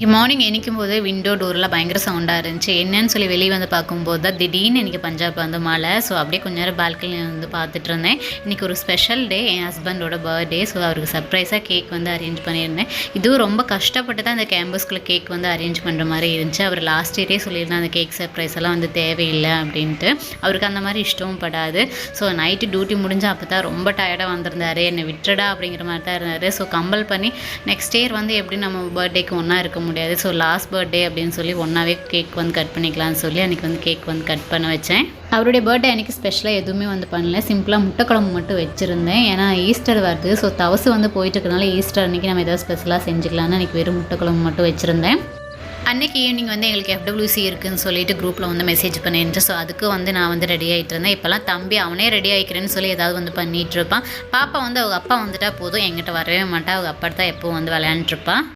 Morning எந்திக்கும்போது window டோர்லாம் பயங்கர சவுண்டாக இருந்துச்சு. என்னன்னு சொல்லி வெளியே வந்து பார்க்கும்போது தான் திடீர்னு இன்றைக்கி பஞ்சாப் வந்து மழை. ஸோ அப்படியே கொஞ்ச நேரம் பால்கனியில் வந்து பார்த்துட்டு இருந்தேன். இன்றைக்கி ஒரு ஸ்பெஷல் டே, என் ஹஸ்பண்டோட பர்த்டே. ஸோ அவருக்கு சர்ப்ரைஸாக கேக் வந்து அரேஞ்ச் பண்ணியிருந்தேன். இதுவும் ரொம்ப கஷ்டப்பட்டு தான் அந்த கேம்பஸ்குள்ளே கேக் வந்து அரேஞ்ச் பண்ணுற மாதிரி இருந்துச்சு. அவர் லாஸ்ட் இயரே சொல்லியிருந்தேன் அந்த கேக் சர்ப்ரைஸ் எல்லாம் வந்து தேவையில்லை அப்படின்ட்டு. அவருக்கு அந்த மாதிரி இஷ்டமும் படாது. ஸோ நைட்டு டியூட்டி முடிஞ்சு அப்போ தான் ரொம்ப டயர்டாக வந்திருந்தாரு. என்னை விட்டுடா அப்படிங்கிற மாதிரி தான் இருந்தார். ஸோ கம்பல் பண்ணி நெக்ஸ்ட் இயர் வந்து எப்படி நம்ம பர்த்டேக்கு ஒன்றா இருக்க முடியாது. ஸோ லாஸ்ட் பர்த்டே அப்படின்னு சொல்லி ஒன்றாவே கேக் வந்து கட் பண்ணிக்கலாம்னு சொல்லி அன்றைக்கி வந்து கேக் வந்து கட் பண்ண வச்சேன். அவருடைய பர்த்டே அன்றைக்கி ஸ்பெஷலாக எதுவுமே வந்து பண்ணல. சிம்பிளாக முட்டைக்குழம்பு மட்டும் வச்சுருந்தேன். ஏன்னா ஈஸ்டர் வருது. ஸோ தவசு வந்து போயிட்டு இருக்கனால ஈஸ்டர் அன்றைக்கி நம்ம ஏதாவது ஸ்பெஷலாக செஞ்சுக்கலான்னு அன்றைக்கி வெறும் முட்டைக்குழம்பு மட்டும் வச்சுருந்தேன். அன்றைக்கி ஈவினிங் வந்து எங்களுக்கு FWC இருக்குதுன்னு சொல்லிட்டு குரூப்பில் வந்து மெசேஜ் பண்ணியிருந்தேன். ஸோ அதுக்கு வந்து நான் வந்து ரெடி ஆகிட்டு இருந்தேன். இப்போலாம் தம்பி அவனே ரெடி ஆகிக்கிறேன்னு சொல்லி ஏதாவது வந்து பண்ணிகிட்டு இருப்பான். பாப்பா வந்து அவங்க அப்பா வந்துட்டால் போதும், எங்கிட்ட வரவே மாட்டா. அவங்க அப்பா தான் எப்போவும் வந்து விளையாண்டுருப்பான்.